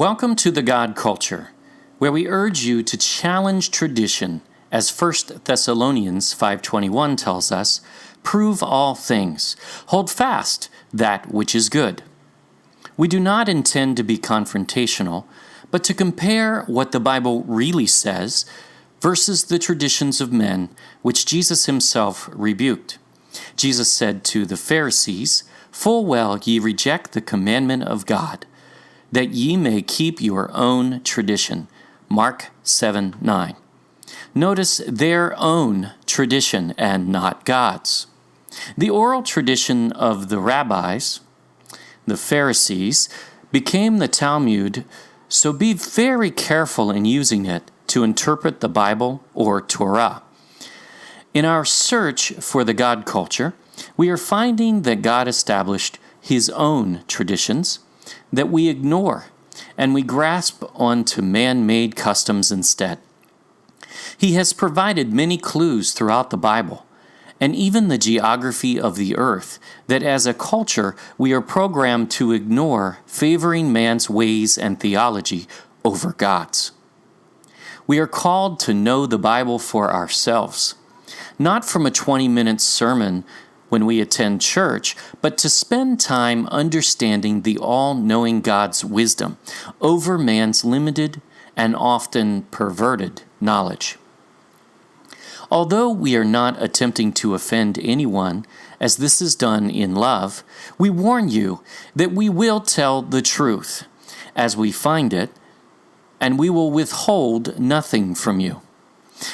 Welcome to the God Culture, where we urge you to challenge tradition, as 1 Thessalonians 5:21 tells us, prove all things, hold fast that which is good. We do not intend to be confrontational, but to compare what the Bible really says versus the traditions of men which Jesus himself rebuked. Jesus said to the Pharisees, "Full well ye reject the commandment of God, that ye may keep your own tradition." Mark 7:9. Notice their own tradition and not God's. The oral tradition of the rabbis, the Pharisees, became the Talmud, so be very careful in using it to interpret the Bible or Torah. In our search for the God culture, we are finding that God established His own traditions that we ignore, and we grasp onto man-made customs instead. He has provided many clues throughout the Bible, and even the geography of the earth, that as a culture we are programmed to ignore, favoring man's ways and theology over God's. We are called to know the Bible for ourselves, not from a 20-minute sermon when we attend church, but to spend time understanding the all-knowing God's wisdom over man's limited and often perverted knowledge. Although we are not attempting to offend anyone, as this is done in love, we warn you that we will tell the truth as we find it, and we will withhold nothing from you.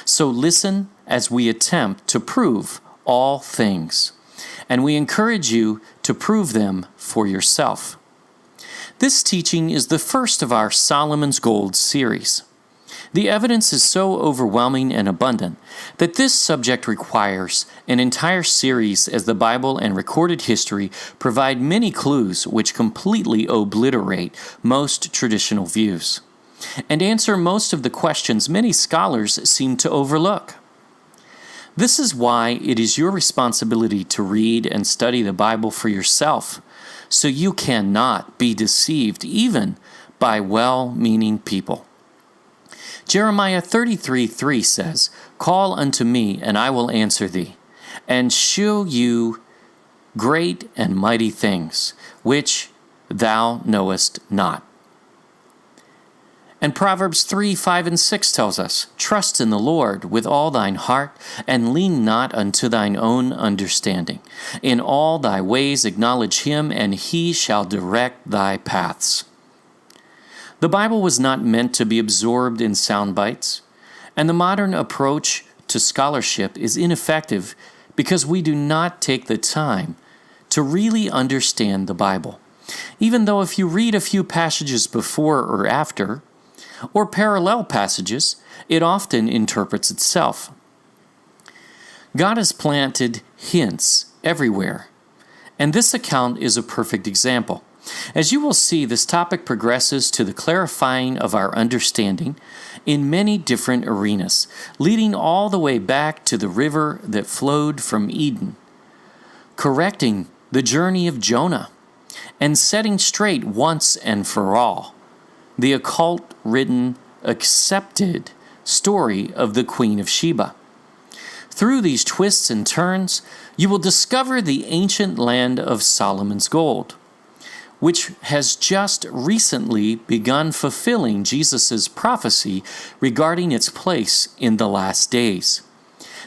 So listen as we attempt to prove all things, and we encourage you to prove them for yourself. This teaching is the first of our Solomon's Gold series. The evidence is so overwhelming and abundant that this subject requires an entire series, as the Bible and recorded history provide many clues which completely obliterate most traditional views and answer most of the questions many scholars seem to overlook. This is why it is your responsibility to read and study the Bible for yourself, so you cannot be deceived even by well-meaning people. Jeremiah 33:3 says, "Call unto me, and I will answer thee, and shew you great and mighty things, which thou knowest not." And Proverbs 3:5-6 tells us, "Trust in the Lord with all thine heart, and lean not unto thine own understanding. In all thy ways acknowledge him, and he shall direct thy paths." The Bible was not meant to be absorbed in sound bites, and the modern approach to scholarship is ineffective because we do not take the time to really understand the Bible. Even though if you read a few passages before or after, or parallel passages, it often interprets itself. God has planted hints everywhere, and this account is a perfect example. As you will see, this topic progresses to the clarifying of our understanding in many different arenas, leading all the way back to the river that flowed from Eden, correcting the journey of Jonah, and setting straight once and for all the occult-written, accepted story of the Queen of Sheba. Through these twists and turns, you will discover the ancient land of Solomon's Gold, which has just recently begun fulfilling Jesus' prophecy regarding its place in the last days.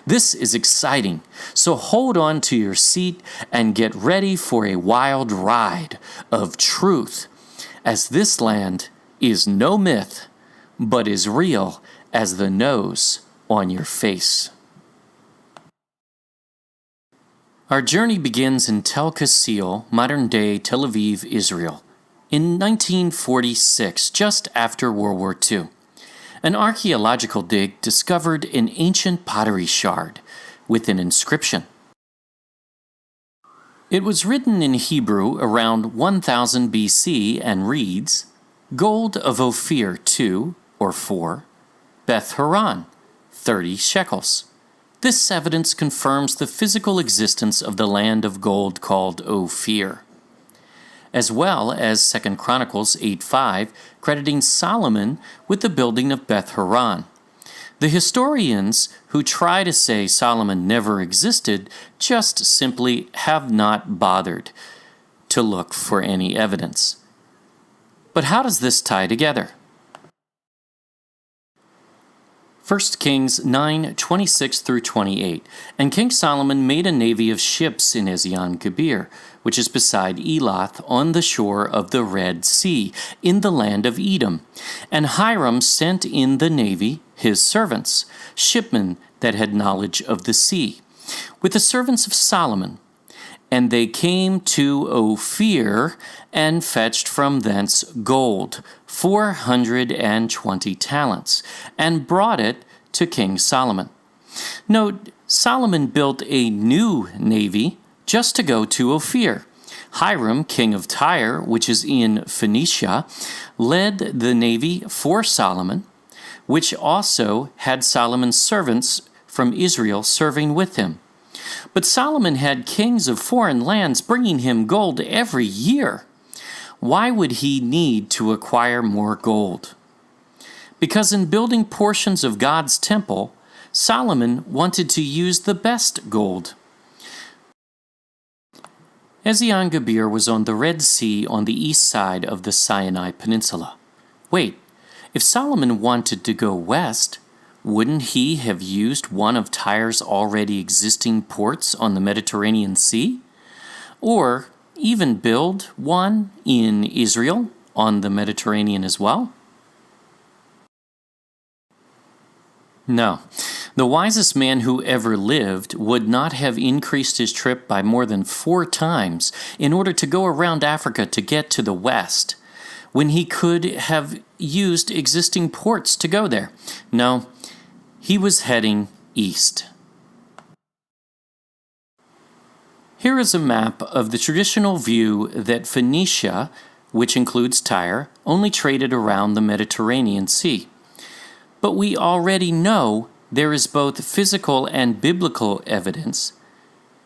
This is exciting, so hold on to your seat and get ready for a wild ride of truth, as this land is no myth, but is real as the nose on your face. Our journey begins in Tel Qasil, modern-day Tel Aviv, Israel, in 1946, just after World War II. An archaeological dig discovered an ancient pottery shard with an inscription. It was written in Hebrew around 1000 BC and reads, "Gold of Ophir 2 or 4, Beth Horon, 30 shekels." This evidence confirms the physical existence of the land of gold called Ophir. as well as 2 Chronicles 8:5, crediting Solomon with the building of Beth Horon. The historians who try to say Solomon never existed just simply have not bothered to look for any evidence. But how does this tie together? 1 Kings 9:26 through 28. And King Solomon made a navy of ships in Ezion-Geber, which is beside Elath, on the shore of the Red Sea, in the land of Edom. And Hiram sent in the navy his servants, shipmen that had knowledge of the sea, with the servants of Solomon. And they came to Ophir, and fetched from thence gold, 420 talents, and brought it to King Solomon. Note, Solomon built a new navy just to go to Ophir. Hiram, king of Tyre, which is in Phoenicia, led the navy for Solomon, which also had Solomon's servants from Israel serving with him. But Solomon had kings of foreign lands bringing him gold every year. Why would he need to acquire more gold? Because in building portions of God's temple, Solomon wanted to use the best gold. Ezion-Geber was on the Red Sea on the east side of the Sinai Peninsula. Wait, if Solomon wanted to go west, wouldn't he have used one of Tyre's already existing ports on the Mediterranean Sea? Or even build one in Israel on the Mediterranean as well? No. The wisest man who ever lived would not have increased his trip by more than 4 times in order to go around Africa to get to the west, when he could have used existing ports to go there. No, he was heading east. Here is a map of the traditional view that Phoenicia, which includes Tyre, only traded around the Mediterranean Sea. But we already know there is both physical and biblical evidence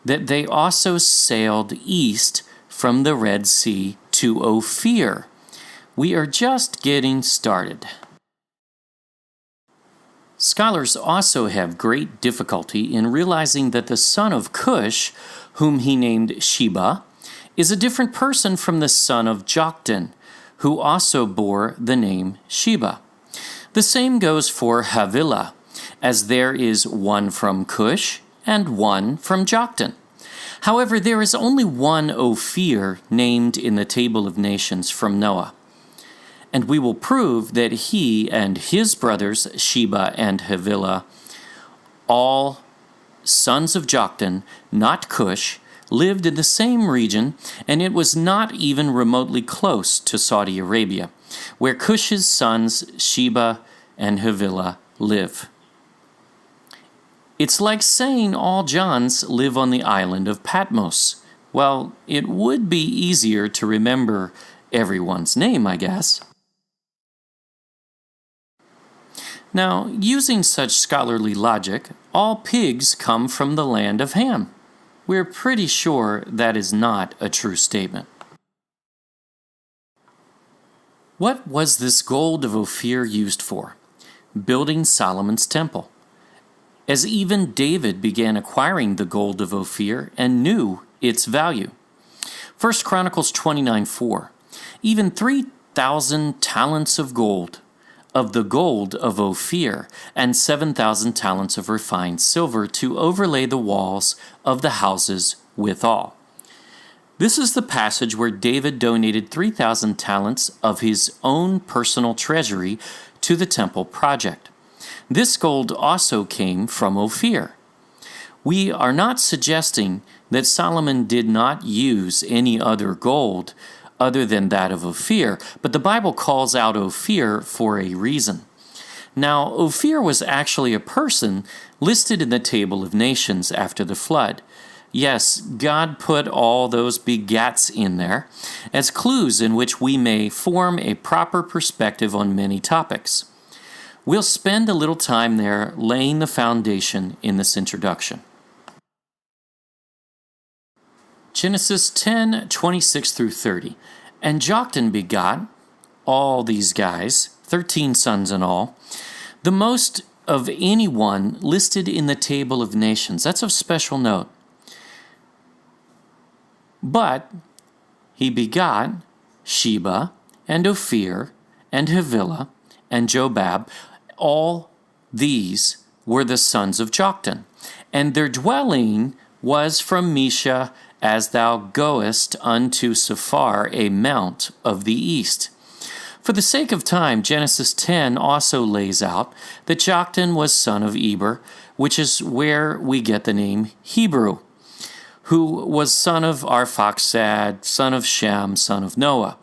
that they also sailed east from the Red Sea to Ophir. We are just getting started. Scholars also have great difficulty in realizing that the son of Cush, whom he named Sheba, is a different person from the son of Joktan, who also bore the name Sheba. The same goes for Havilah, as there is one from Cush and one from Joktan. However, there is only one Ophir named in the Table of Nations from Noah. And we will prove that he and his brothers, Sheba and Havilah, all sons of Joktan, not Cush, lived in the same region, and it was not even remotely close to Saudi Arabia, where Cush's sons, Sheba and Havilah, live. It's like saying all Johns live on the island of Patmos. Well, it would be easier to remember everyone's name, I guess. Now, using such scholarly logic, all pigs come from the land of Ham. We're pretty sure that is not a true statement. What was this gold of Ophir used for? Building Solomon's temple. As even David began acquiring the gold of Ophir and knew its value. 1 Chronicles 29:4. Even 3,000 talents of gold, of the gold of Ophir, and 7,000 talents of refined silver to overlay the walls of the houses withal. This is the passage where David donated 3,000 talents of his own personal treasury to the temple project. This gold also came from Ophir. We are not suggesting that Solomon did not use any other gold other than that of Ophir, but the Bible calls out Ophir for a reason. Now, Ophir was actually a person listed in the Table of Nations after the flood. Yes, God put all those begats in there as clues in which we may form a proper perspective on many topics. We'll spend a little time there laying the foundation in this introduction. Genesis 10:26 through 30. And Joktan begot all these guys, 13 sons in all, the most of anyone listed in the table of nations. That's of special note. But he begot Sheba and Ophir and Havilah and Jobab. All these were the sons of Joktan, and their dwelling was from Mesha as thou goest unto Sephar, a mount of the east. For the sake of time, Genesis 10 also lays out that Joktan was son of Eber, which is where we get the name Hebrew, who was son of Arphaxad, son of Shem, son of Noah.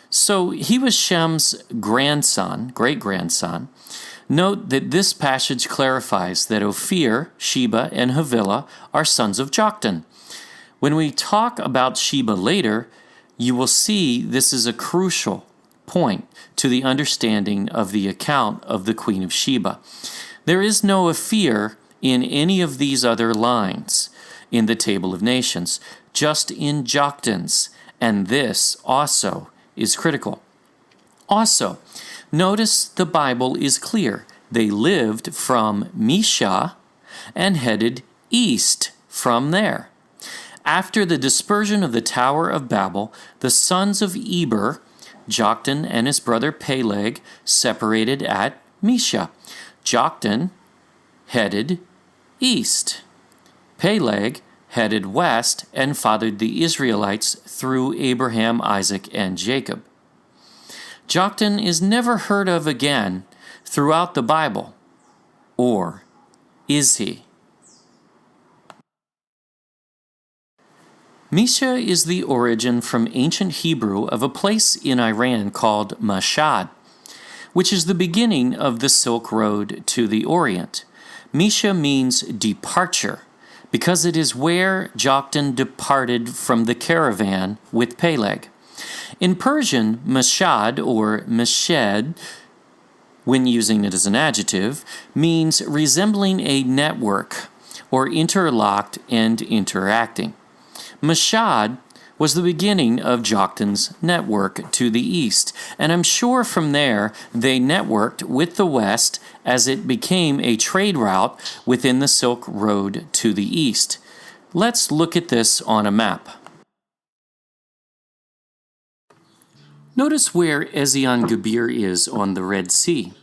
So he was Shem's grandson, great-grandson. Note that this passage clarifies that Ophir, Sheba, and Havilah are sons of Joktan. When we talk about Sheba later, you will see this is a crucial point to the understanding of the account of the Queen of Sheba. There is no Ophir in any of these other lines in the Table of Nations, just in Joktan's, and this also is critical. Also, notice the Bible is clear. They lived from Mesha and headed east from there. After the dispersion of the Tower of Babel, the sons of Eber, Joktan and his brother Peleg, separated at Mesha. Joktan headed east. Peleg headed west and fathered the Israelites through Abraham, Isaac, and Jacob. Joktan is never heard of again throughout the Bible. Or is he? Mesha is the origin from ancient Hebrew of a place in Iran called Mashhad, which is the beginning of the Silk Road to the Orient. Mesha means departure, because it is where Joktan departed from the caravan with Peleg. In Persian, Mashhad or Meshed, when using it as an adjective, means resembling a network or interlocked and interacting. Mashhad was the beginning of Joktan's network to the east, and I'm sure from there they networked with the west as it became a trade route within the Silk Road to the east. Let's look at this on a map. Notice where Ezion-Geber is on the Red Sea,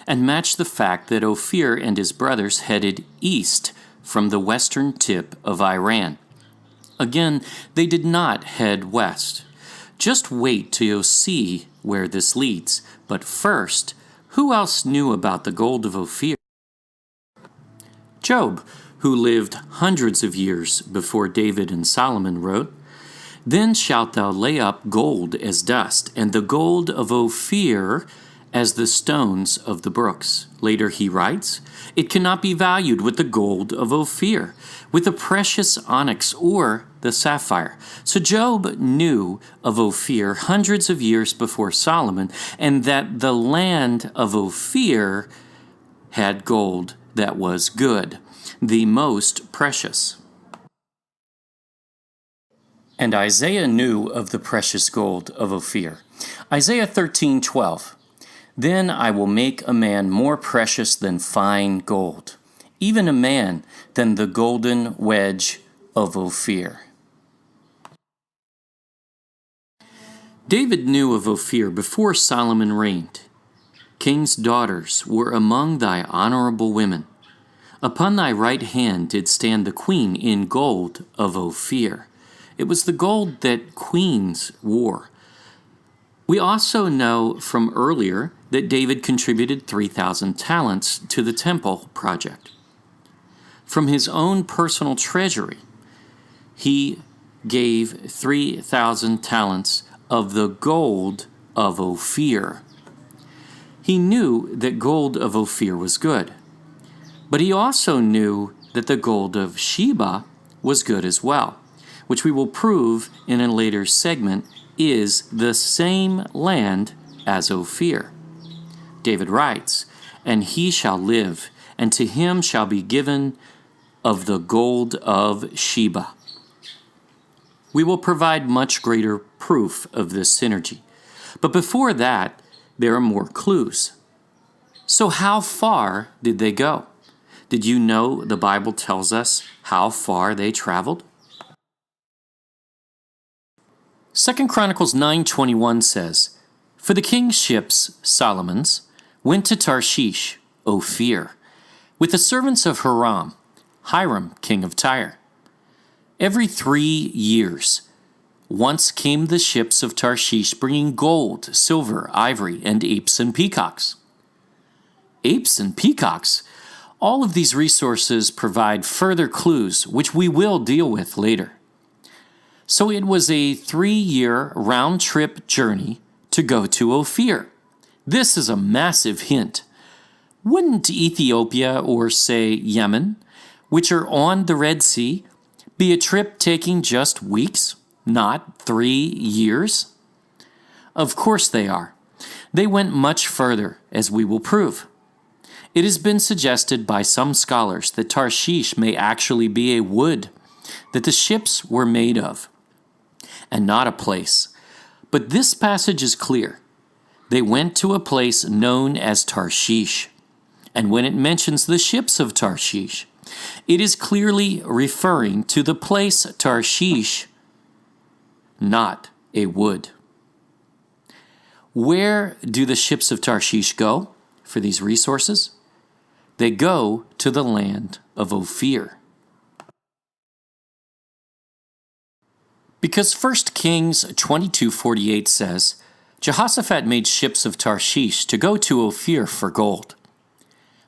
and match the fact that Ophir and his brothers headed east from the western tip of Iran. Again, they did not head west. Just wait till you see where this leads. But first, who else knew about the gold of Ophir? Job, who lived hundreds of years before David and Solomon wrote, "Then shalt thou lay up gold as dust, and the gold of Ophir as the stones of the brooks." Later he writes, "It cannot be valued with the gold of Ophir, with the precious onyx or the sapphire." So Job knew of Ophir hundreds of years before Solomon, and that the land of Ophir had gold that was good, the most precious. And Isaiah knew of the precious gold of Ophir. Isaiah 13:12. "Then I will make a man more precious than fine gold, even a man than the golden wedge of Ophir." David knew of Ophir before Solomon reigned. "King's daughters were among thy honorable women. Upon thy right hand did stand the queen in gold of Ophir." It was the gold that queens wore. We also know from earlier that David contributed 3,000 talents to the temple project. From his own personal treasury, he gave 3,000 talents of the gold of Ophir. He knew that gold of Ophir was good, but he also knew that the gold of Sheba was good as well, which we will prove in a later segment is the same land as Ophir. David writes, "And he shall live, and to him shall be given of the gold of Sheba." We will provide much greater proof of this synergy. But before that, there are more clues. So how far did they go? Did you know the Bible tells us how far they traveled? 2 Chronicles 9:21 says, "For the king's ships, Solomon's, went to Tarshish, Ophir, with the servants of Hiram, king of Tyre. Every 3 years, once came the ships of Tarshish bringing gold, silver, ivory, and apes and peacocks." Apes and peacocks? All of these resources provide further clues, which we will deal with later. So it was a 3-year round-trip journey to go to Ophir. This is a massive hint. Wouldn't Ethiopia or, say, Yemen, which are on the Red Sea, be a trip taking just weeks, not 3 years? Of course they are. They went much further, as we will prove. It has been suggested by some scholars that Tarshish may actually be a wood that the ships were made of, and not a place. But this passage is clear. They went to a place known as Tarshish. And when it mentions the ships of Tarshish, it is clearly referring to the place Tarshish, not a wood. Where do the ships of Tarshish go for these resources? They go to the land of Ophir. Because 1 Kings 22:48 says, Jehoshaphat made ships of Tarshish to go to Ophir for gold.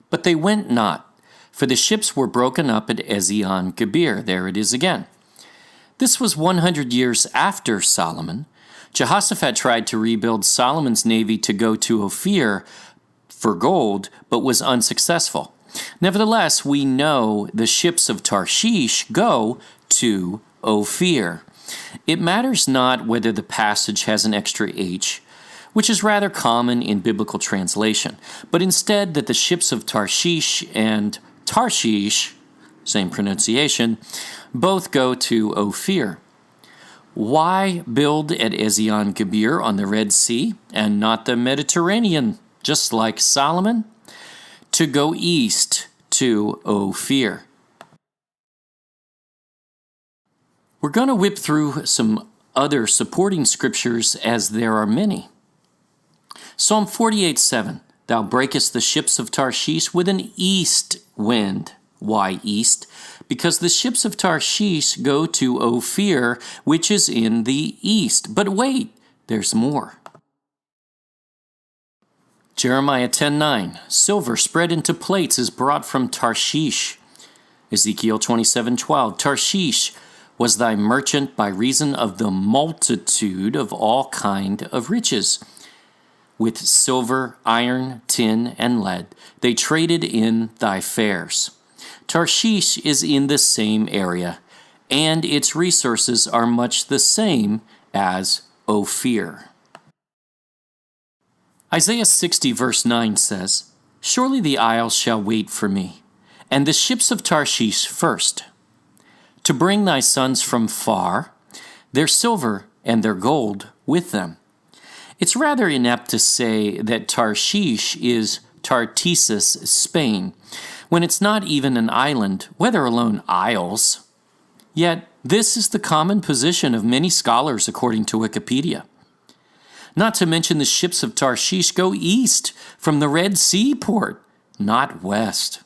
But they went not, for the ships were broken up at Ezion-Geber. There it is again. This was 100 years after Solomon. Jehoshaphat tried to rebuild Solomon's navy to go to Ophir for gold, but was unsuccessful. Nevertheless, we know the ships of Tarshish go to Ophir. It matters not whether the passage has an extra H, which is rather common in biblical translation, but instead that the ships of Tarshish and Tarshish, same pronunciation, both go to Ophir. Why build at Ezion-Geber on the Red Sea and not the Mediterranean, just like Solomon? To go east to Ophir. We're going to whip through some other supporting scriptures, as there are many. Psalm 48:7, "Thou breakest the ships of Tarshish with an east wind." Why east? Because the ships of Tarshish go to Ophir, which is in the east. But wait, there's more. Jeremiah 10:9, "Silver spread into plates is brought from Tarshish." Ezekiel 27:12, "Tarshish was thy merchant by reason of the multitude of all kind of riches. With silver, iron, tin, and lead, they traded in thy fairs." Tarshish is in the same area, and its resources are much the same as Ophir. Isaiah 60 verse 9 says, "Surely the isles shall wait for me, and the ships of Tarshish first, to bring thy sons from far, their silver and their gold with them." It's rather inept to say that Tarshish is Tartessus, Spain, when it's not even an island, whether alone isles. Yet, this is the common position of many scholars according to Wikipedia. Not to mention the ships of Tarshish go east from the Red Sea port, not west.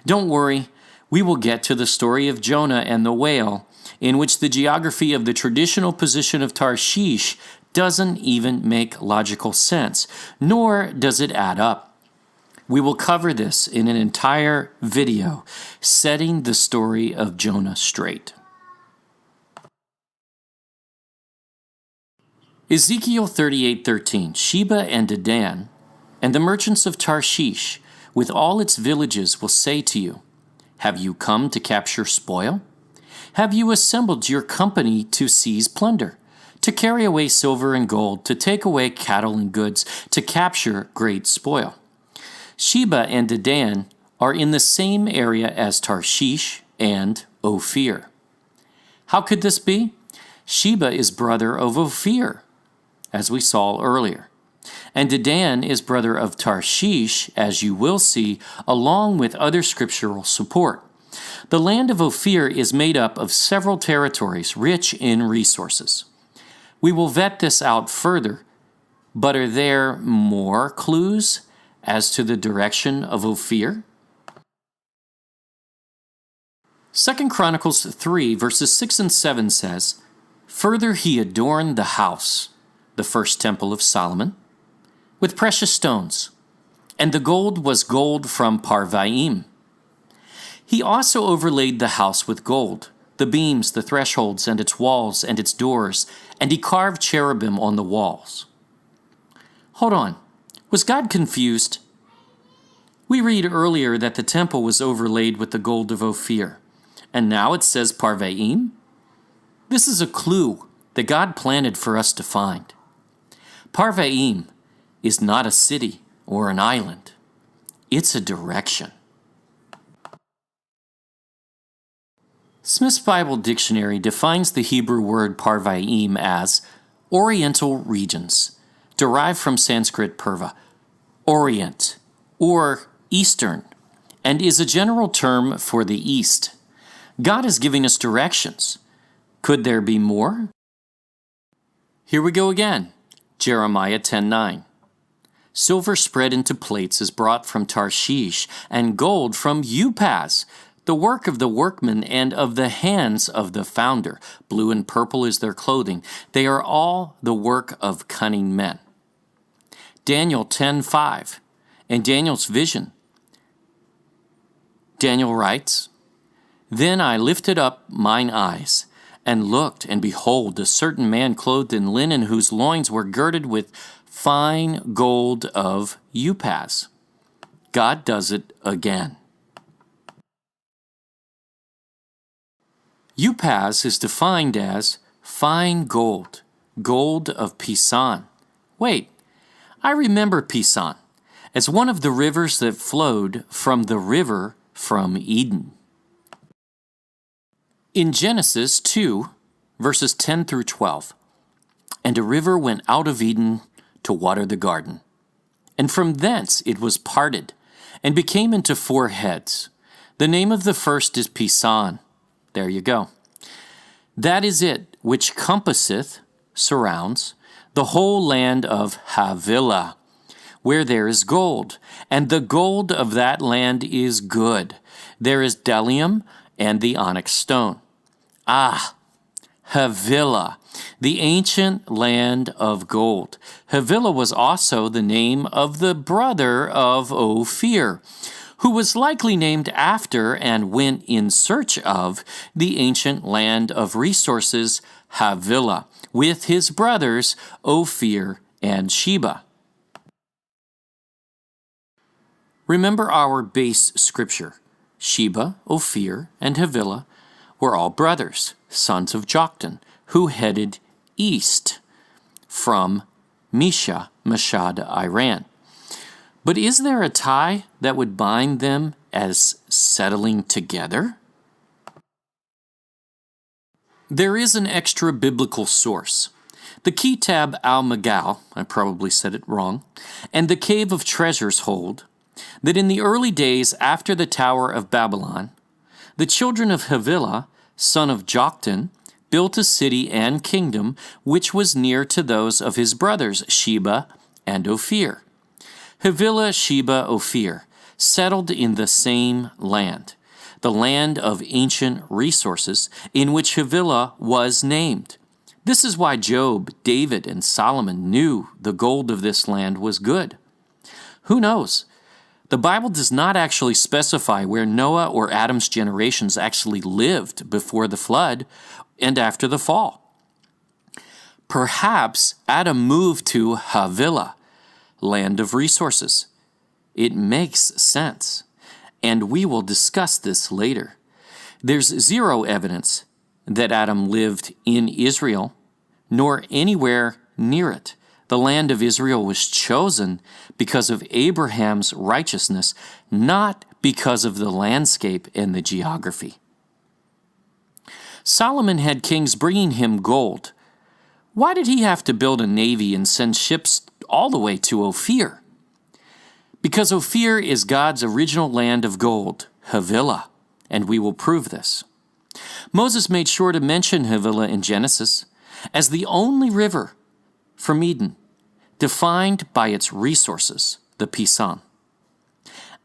Don't worry, we will get to the story of Jonah and the whale, in which the geography of the traditional position of Tarshish doesn't even make logical sense, nor does it add up. We will cover this in an entire video, setting the story of Jonah straight. Ezekiel 38:13, "Sheba and Dedan, and the merchants of Tarshish, with all its villages, will say to you, Have you come to capture spoil? Have you assembled your company to seize plunder, to carry away silver and gold, to take away cattle and goods, to capture great spoil?" Sheba and Dedan are in the same area as Tarshish and Ophir. How could this be? Sheba is brother of Ophir, as we saw earlier. And Dedan is brother of Tarshish, as you will see, along with other scriptural support. The land of Ophir is made up of several territories rich in resources. We will vet this out further, but are there more clues as to the direction of Ophir? 2 Chronicles 3, verses 6 and 7 says, "Further he adorned the house, the first temple of Solomon, with precious stones, and the gold was gold from Parvaim. He also overlaid the house with gold, the beams, the thresholds, and its walls, and its doors, and he carved cherubim on the walls." Hold on. Was God confused? We read earlier that the temple was overlaid with the gold of Ophir, and now it says Parvaim? This is a clue that God planted for us to find. Parvaim is not a city or an island. It's a direction. Smith's Bible Dictionary defines the Hebrew word Parvaim as Oriental regions, derived from Sanskrit purva, Orient, or Eastern, and is a general term for the East. God is giving us directions. Could there be more? Here we go again. Jeremiah 10:9. "Silver spread into plates is brought from Tarshish, and gold from Upaz, the work of the workman and of the hands of the founder. Blue and purple is their clothing. They are all the work of cunning men." Daniel 10:5. In Daniel's vision, Daniel writes, "Then I lifted up mine eyes, and looked, and behold, a certain man clothed in linen, whose loins were girded with fine gold of Upaz." God does it again. Upaz is defined as fine gold, gold of Pisan. Wait, I remember Pisan as one of the rivers that flowed from the river from Eden. In Genesis 2, verses 10 through 12, "And a river went out of Eden to water the garden. And from thence it was parted, and became into 4 heads. The name of the first is Pisan." There you go. "That is it which compasseth," surrounds, "the whole land of Havilah, where there is gold. And the gold of that land is good. There is bdellium and the onyx stone." Ah, Havilah, the ancient land of gold. Havilah was also the name of the brother of Ophir, who was likely named after and went in search of the ancient land of resources, Havilah, with his brothers Ophir and Sheba. Remember our base scripture. Sheba, Ophir, and Havilah were all brothers, sons of Joktan, who headed east from Mashhad, Iran. But is there a tie that would bind them as settling together? There is an extra biblical source. The Kitab al-Magal, I probably said it wrong, and the Cave of Treasures hold that in the early days after the Tower of Babylon, the children of Havilah, son of Joktan, built a city and kingdom which was near to those of his brothers Sheba and Ophir. Havilah, Sheba, Ophir settled in the same land, the land of ancient resources in which Havilah was named. This is why Job, David, and Solomon knew the gold of this land was good. Who knows? The Bible does not actually specify where Noah or Adam's generations actually lived before the flood and after the fall. Perhaps Adam moved to Havilah, land of resources. It makes sense, and we will discuss this later. There's zero evidence that Adam lived in Israel, nor anywhere near it. The land of Israel was chosen because of Abraham's righteousness, not because of the landscape and the geography. Solomon had kings bringing him gold. Why did he have to build a navy and send ships all the way to Ophir? Because Ophir is God's original land of gold, Havilah, and we will prove this. Moses made sure to mention Havilah in Genesis as the only river from Eden, defined by its resources, the Pison.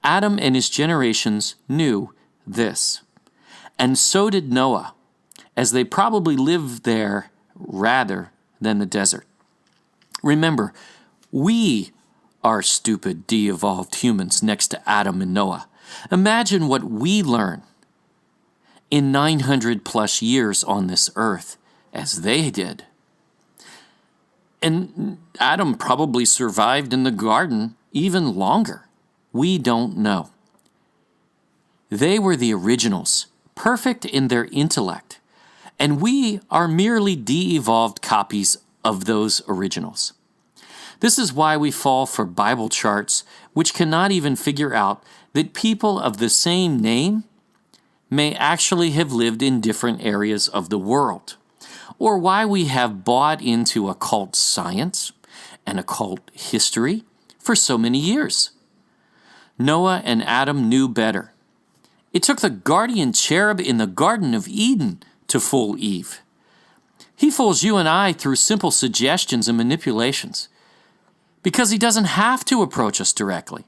Adam and his generations knew this, and so did Noah, as they probably lived there rather than the desert. Remember, we are stupid, de-evolved humans next to Adam and Noah. Imagine what we learn in 900 plus years on this earth as they did. And Adam probably survived in the garden even longer. We don't know. They were the originals, perfect in their intellect, and we are merely de-evolved copies of those originals. This is why we fall for Bible charts which cannot even figure out that people of the same name may actually have lived in different areas of the world, or why we have bought into occult science and occult history for so many years. Noah and Adam knew better. It took the guardian cherub in the Garden of Eden to fool Eve. He fools you and I through simple suggestions and manipulations, because he doesn't have to approach us directly.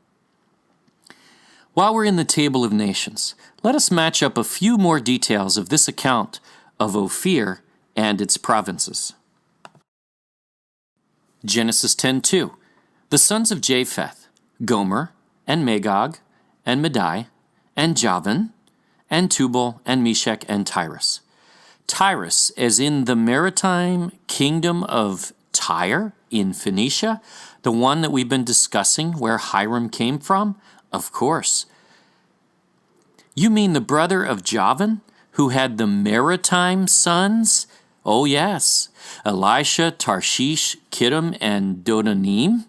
While we're in the Table of Nations, let us match up a few more details of this account of Ophir and its provinces. Genesis 10:2. The sons of Japheth, Gomer, and Magog, and Madai, and Javan, and Tubal, and Meshach, and Tyrus. Tyrus, as in the maritime kingdom of Tyre in Phoenicia, the one that we've been discussing where Hiram came from? Of course. You mean the brother of Javan, who had the maritime sons? Oh yes, Elisha, Tarshish, Kittim, and Dodanim.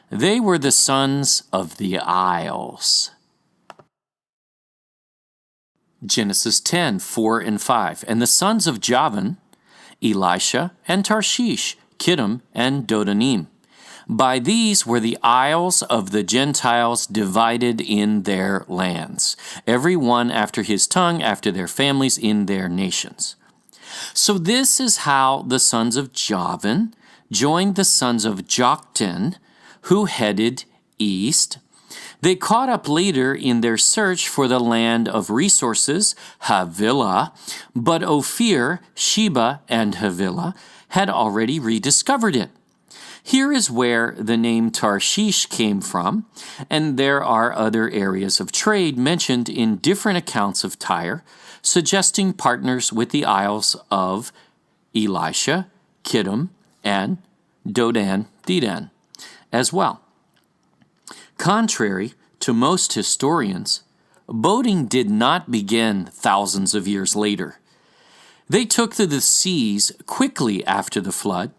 They were the sons of the isles. Genesis 10:4 and 5. And the sons of Javan, Elisha, and Tarshish, Kittim, and Dodanim. By these were the isles of the Gentiles divided in their lands, every one after his tongue, after their families, in their nations. So this is how the sons of Javan joined the sons of Joktan, who headed east. They caught up later in their search for the land of resources, Havilah, but Ophir, Sheba, and Havilah had already rediscovered it. Here is where the name Tarshish came from, and there are other areas of trade mentioned in different accounts of Tyre, suggesting partners with the isles of Elisha, Kittim, and Dedan as well. Contrary to most historians, boating did not begin thousands of years later. They took to the seas quickly after the flood.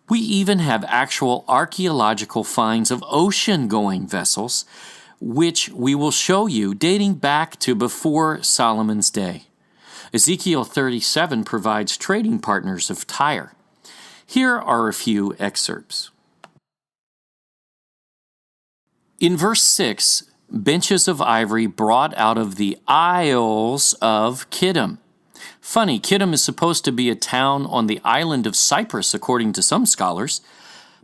We even have actual archaeological finds of ocean-going vessels, which we will show you dating back to before Solomon's day. Ezekiel 37 provides trading partners of Tyre. Here are a few excerpts. In verse 6, benches of ivory brought out of the isles of Kittim. Funny, Kittim is supposed to be a town on the island of Cyprus, according to some scholars.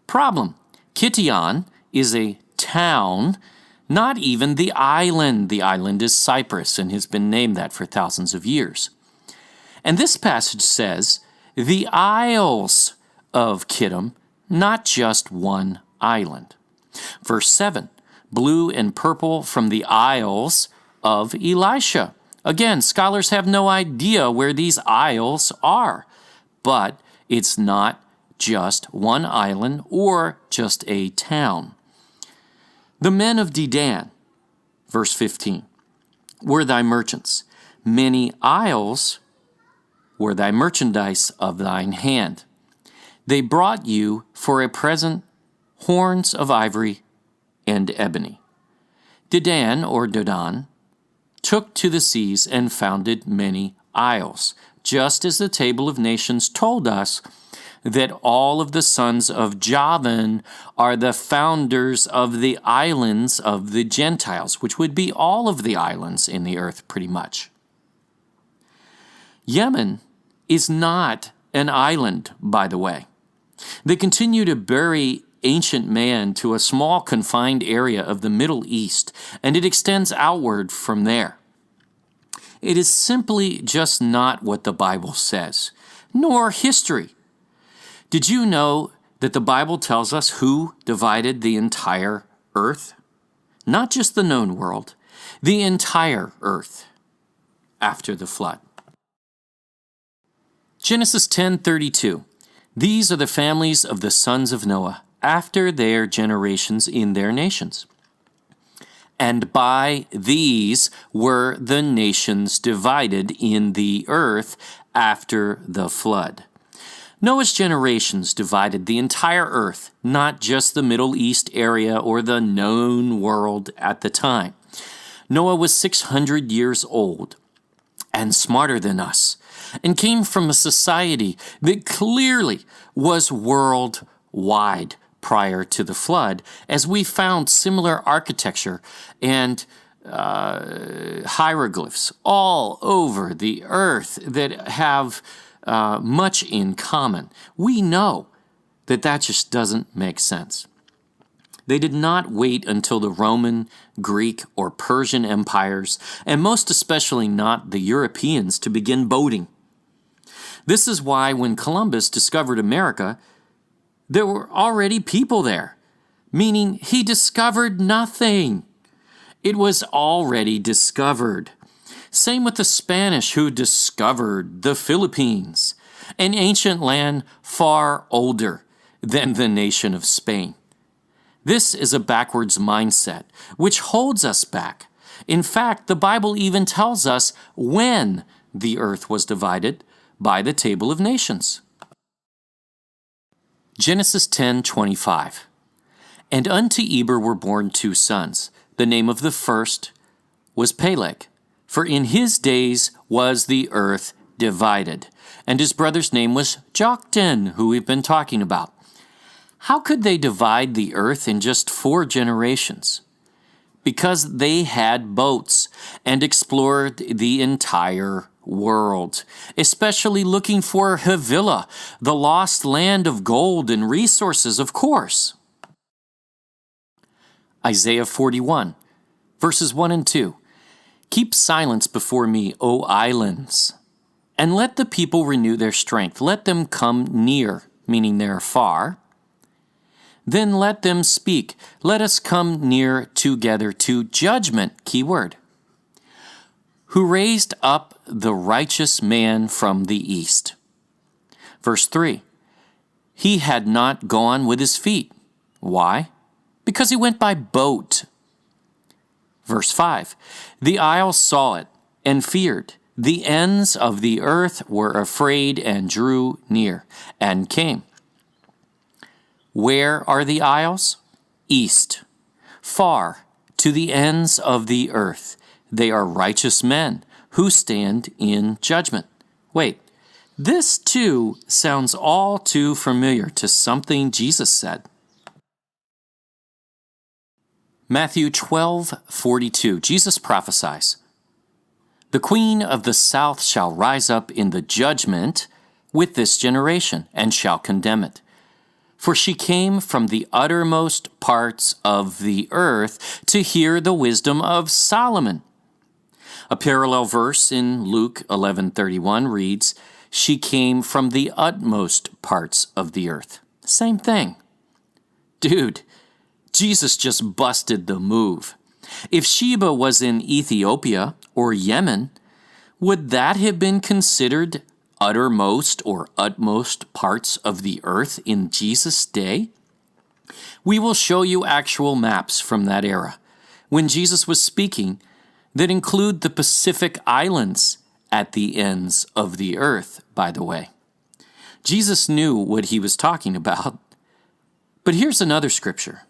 Problem, Kition is a town, not even the island. The island is Cyprus and has been named that for thousands of years. And this passage says, the isles of Kittim, not just one island. Verse 7, blue and purple from the isles of Elisha. Again, scholars have no idea where these isles are, but it's not just one island or just a town. The men of Dedan, verse 15, were thy merchants. Many isles were thy merchandise of thine hand. They brought you for a present horns of ivory and ebony. Dedan, or Dodan, took to the seas and founded many isles, just as the Table of Nations told us that all of the sons of Javan are the founders of the islands of the Gentiles, which would be all of the islands in the earth pretty much. Yemen is not an island, by the way. They continue to bury ancient man to a small confined area of the Middle East, and it extends outward from there. It is simply just not what the Bible says, nor history. Did you know that the Bible tells us who divided the entire earth? Not just the known world, the entire earth after the flood. Genesis 10:32. These are the families of the sons of Noah, after their generations in their nations. And by these were the nations divided in the earth after the flood. Noah's generations divided the entire earth, not just the Middle East area or the known world at the time. Noah was 600 years old and smarter than us, and came from a society that clearly was worldwide prior to the flood, as we found similar architecture and hieroglyphs all over the earth that have much in common. We know that just doesn't make sense. They did not wait until the Roman, Greek, or Persian empires, and most especially not the Europeans, to begin boating. This is why when Columbus discovered America, there were already people there, meaning he discovered nothing. It was already discovered. Same with the Spanish, who discovered the Philippines, an ancient land far older than the nation of Spain. This is a backwards mindset, which holds us back. In fact, the Bible even tells us when the earth was divided by the Table of Nations. Genesis 10:25. And unto Eber were born 2 sons. The name of the first was Peleg, for in his days was the earth divided. And his brother's name was Joktan, who we've been talking about. How could they divide the earth in just 4 generations? Because they had boats and explored the entire world, especially looking for Havilah, the lost land of gold and resources, of course. Isaiah 41, verses 1 and 2. Keep silence before me, O islands, and let the people renew their strength. Let them come near, meaning they're far. Then let them speak. Let us come near together to judgment, keyword. Who raised up the righteous man from the east. Verse 3. He had not gone with his feet. Why? Because he went by boat. Verse 5. The isles saw it and feared. The ends of the earth were afraid and drew near and came. Where are the isles? East, far to the ends of the earth. They are righteous men who stand in judgment. Wait, this too sounds all too familiar to something Jesus said. Matthew 12:42, Jesus prophesies, The queen of the south shall rise up in the judgment with this generation, and shall condemn it. For she came from the uttermost parts of the earth to hear the wisdom of Solomon. A parallel verse in Luke 11:31 reads, She came from the utmost parts of the earth. Same thing. Dude, Jesus just busted the move. If Sheba was in Ethiopia or Yemen, would that have been considered uttermost or utmost parts of the earth in Jesus' day? We will show you actual maps from that era, when Jesus was speaking, that include the Pacific Islands at the ends of the earth, by the way. Jesus knew what he was talking about. But here's another scripture.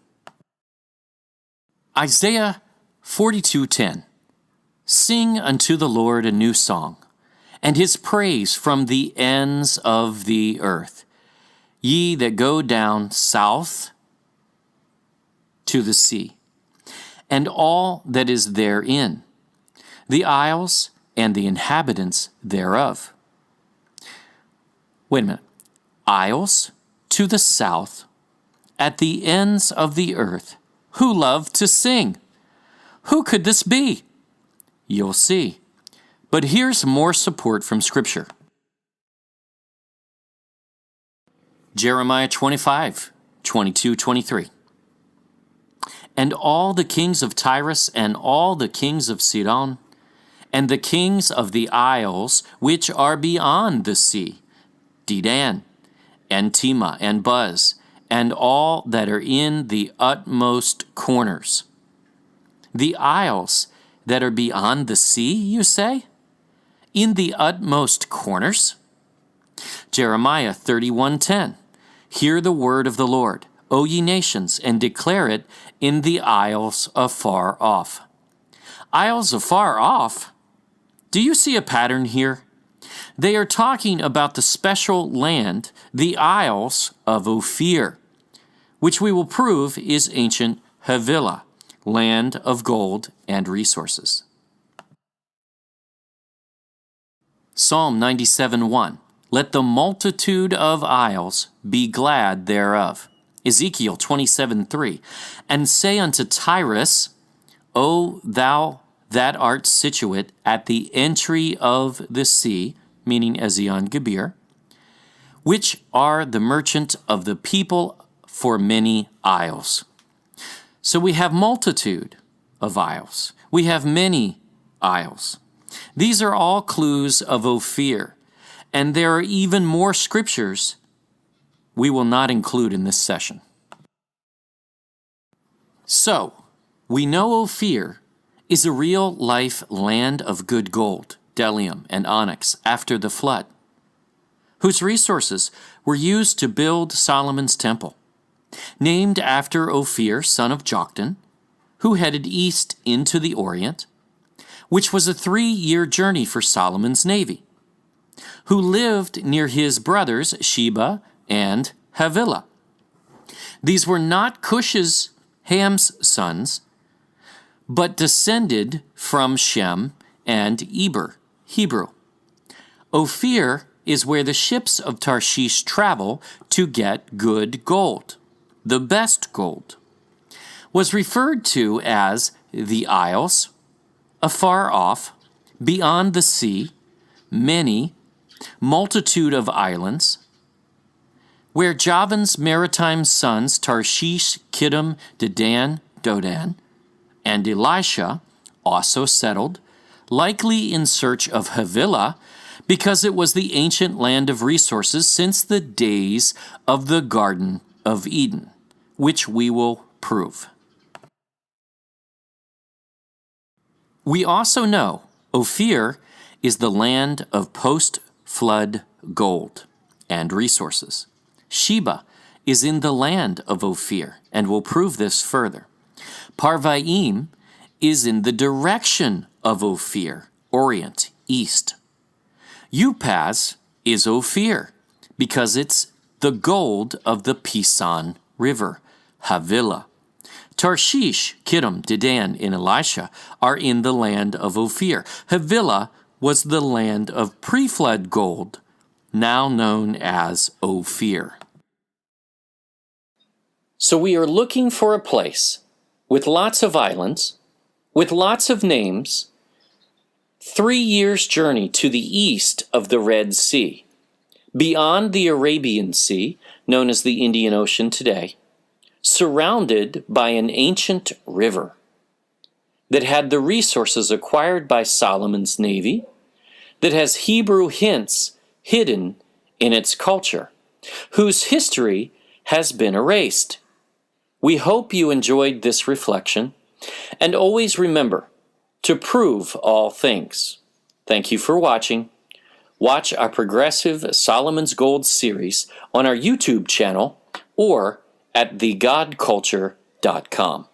Isaiah 42:10. Sing unto the Lord a new song, and his praise from the ends of the earth. Ye that go down south to the sea, and all that is therein, the isles and the inhabitants thereof. Wait a minute. Isles to the south, at the ends of the earth, who love to sing. Who could this be? You'll see. But here's more support from Scripture. Jeremiah 25, 22, 23. And all the kings of Tyrus and all the kings of Sidon, and the kings of the isles which are beyond the sea, Dedan, and Tema, and Buz, and all that are in the utmost corners. The isles that are beyond the sea, you say? In the utmost corners? Jeremiah 31:10. Hear the word of the Lord, O ye nations, and declare it in the isles afar off. Isles afar off? Do you see a pattern here? They are talking about the special land, the Isles of Ophir, which we will prove is ancient Havilah, land of gold and resources. Psalm 97:1. Let the multitude of isles be glad thereof. Ezekiel 27:3. And say unto Tyrus, O thou that art situate at the entry of the sea, meaning Ezion Geber, which are the merchant of the people for many isles. So we have multitude of isles. We have many isles. These are all clues of Ophir, and there are even more scriptures we will not include in this session. So, we know Ophir is a real-life land of good gold, bdellium, and onyx after the flood, whose resources were used to build Solomon's temple, named after Ophir, son of Joktan, who headed east into the Orient, which was a 3-year journey for Solomon's navy, who lived near his brothers Sheba and Havilah. These were not Cush's, Ham's sons, but descended from Shem and Eber, Hebrew. Ophir is where the ships of Tarshish travel to get good gold. The best gold was referred to as the isles, afar off, beyond the sea, many, multitude of islands, where Javan's maritime sons Tarshish, Kittim, Dedan, Dodan, and Elisha also settled, likely in search of Havilah, because it was the ancient land of resources since the days of the Garden of Eden, which we will prove. We also know Ophir is the land of post-flood gold and resources. Sheba is in the land of Ophir, and we'll prove this further. Parvaim is in the direction of Ophir, orient, east. Upaz is Ophir, because it's the gold of the Pison River, Havilah. Tarshish, Kittim, Dedan, and Elisha are in the land of Ophir. Havilah was the land of pre-flood gold, now known as Ophir. So we are looking for a place with lots of islands, with lots of names, 3 years' journey to the east of the Red Sea, beyond the Arabian Sea, known as the Indian Ocean today, surrounded by an ancient river that had the resources acquired by Solomon's navy, that has Hebrew hints hidden in its culture, whose history has been erased. We hope you enjoyed this reflection, and always remember to prove all things. Thank you for watching. Watch our progressive Solomon's Gold series on our YouTube channel or at thegodculture.com.